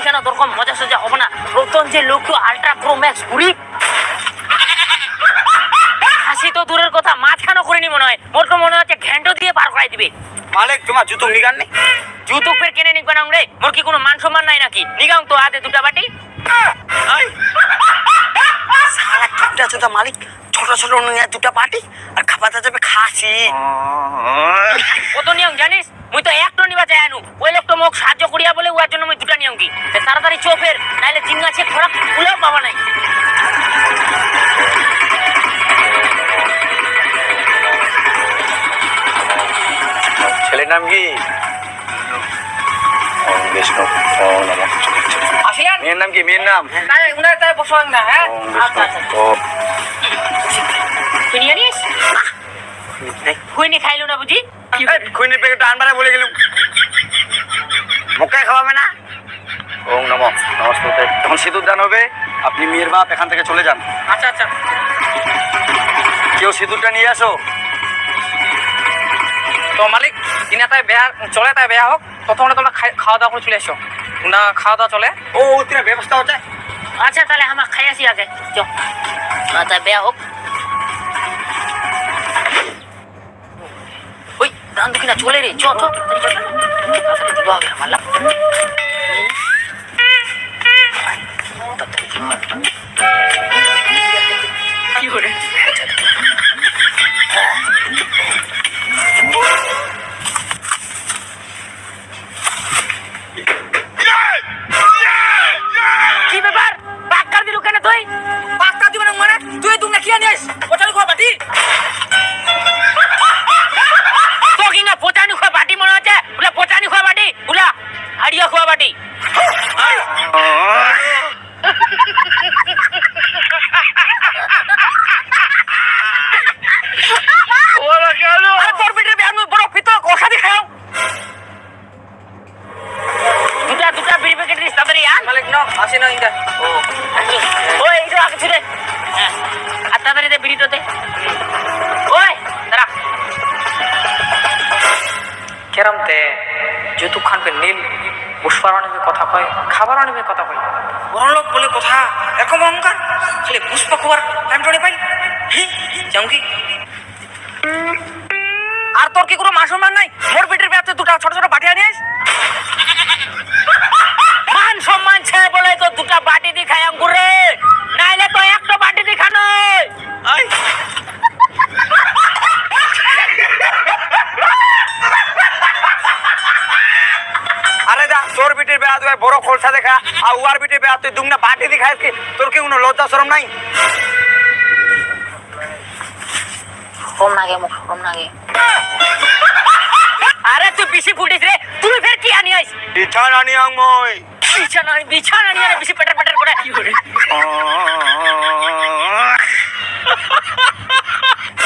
কেন তোরকম মজা সজা হবে না? রতন যে লোকটো আল্ট্রা প্রো ম্যাক্স ঘুরি হাসি তো দূরের কথা, মাঝখানে করে নি মনে হয়, মোর তো মনে হচ্ছে ঘ্যান্টো দিয়ে পার করাই দিবে। মালিক তোমার জুতো নিগান নেই? জুতো ফের কেনে নিক বানাং রে, মোর কি কোনো মান সম্মান নাই নাকি? নিগাং তো হাতে দুটা বাটি। সারা কিপটা চোদা মালিক, ছোট ছোট নিয়ে দুটা পাটি আর খাবাতে যাবে খাসি। কত নিয়ম জানিস? মুই তো একটা নিবা চাই আনু, ওই লোক তো মোক সাহায্য করিয়া বলে ওর জন্য মুই দুটা নিয়ম কি তাড়াতাড়ি চোপের, নাইলে জিঙ্গা ছে খরাক ফুলেও পাবা নাই। ছেলের নাম কি? মেয়ের নাম কি? মেয়ের নাম খুইনি খাইলো না বুঝি? খুইনির প্যাকেট আনবারে বলে গেলাম, মুখে খাওয়াবে না। ওম নমঃ নমস্তে। তখন সিঁদুর দান হবে, আপনি মেয়ের বাপ এখান থেকে চলে যান। আচ্ছা আচ্ছা। কেউ সিঁদুরটা নিয়ে আসো। তো মালিক কিনা তাই বেয়া চলে, তাই বেয়া হোক ততক্ষণে তোমরা খাওয়া দাওয়া করে চলে এসো না? খাওয়া দাওয়া চলে? ও ওর ব্যবস্থা হচ্ছে। আচ্ছা তাহলে আমার খাই আসি আগে, চো তাই বেয়া হোক। ওই রান্ধু কিনা চলে রে, চ চ মারলাম। কি করে কি ব্যাপার? পাক্কা দিলু কেন তুই? পাক্কা দিবে না মানে তুই তুমি কি আনিস? ওটাল খাওয়া বাটি তো কিনা পোচানি খোয়া বাটি মনে হচ্ছে, বলে পোচানি খোয়া বাটি, বলা হাড়িয়া খোয়া বাটি। তোর পিঠে বড় ফিতো কষা দিয়ে খাও। দুটা বিড়ি প্যাকেট দিস তাড়াতাড়ি আন। মালিক ন আসি না ইন্দা। ওই এইটা আগে ছিড়ে, হ্যাঁ আর তাড়াতাড়ি দে বিড়িটাতে। ওই দাঁড়া। কেরম তে যৌতুক খান পে নীল পুষ্পার অনেকে কথা কয়, খাবার অনেকে কথা কয়, বড় লোক বলে কথা এরকম অহংকার, খালি পুষ্পা খোয়ার টাইম টনে পাই। যেমন কি আর তোর কি কোনো মান সম্মান নাই? মোর পেটের ব্যাপতে দুটা ছোট ছোট বাটি আনিস। মান সম্মান ছে বলে তো দুটা বাটি দি খাই আঙ্গুর রে, নাইলে তো একটা বাটি দি খানো। আরে দা তোর বিটির বেয়া তুই বড় খোলসা দেখা, আর উয়ার বিটির বেয়া তুই দুমনা বাটি দি খাইস কি? তোর কি কোনো লজ্জা শরম নাই? শরম নাগে, মুখ শরম নাগে। আরে তুই বেশি ফুটিস রে, তুই ফের কি আনি আইস? বিছানা আনি আং মই। বিছানা নিয়ে বেশি পেটার পেটার করে কি করে?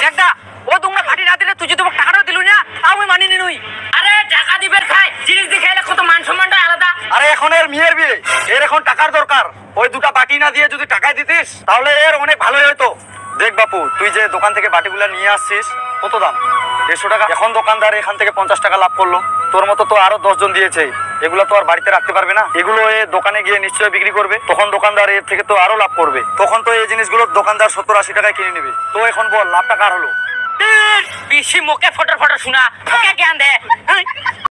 দেখদা ও তোমরা বাটি না দিলে তুই যদি তোমাকে টাকাটা দিলু না আমি মানি নিনুই। আরে টাকা দিবের খাই, জিনিস দিয়ে খাইলে কত মান সম্মানটা আলাদা। আরে এখন এর মেয়ের বিয়ে, এর এখন টাকার দরকার। ওই দুটা বাটি না দিয়ে যদি টাকায় দিতিস তাহলে এর অনেক ভালোই হতো। দেখ বাপু, তুই যে দোকান থেকে বাটিগুলা নিয়ে আসছিস কত দাম? 150 টাকা। এখন দোকানদার এখান থেকে 50 টাকা লাভ করলো, তোর মতো তো আরো 10 জন দিয়েছে। এগুলো তো আর বাড়িতে রাখতে পারবে না, এগুলো এ দোকানে গিয়ে নিশ্চয়ই বিক্রি করবে, তখন দোকানদার এর থেকে তো আরো লাভ করবে। তখন তো এই জিনিসগুলো দোকানদার 70-80 টাকায় কিনে নেবে। তো এখন বল লাভটা কার হলো? বেশি মুখে ফটর ফটর শোনা, ওকে জ্ঞান দে।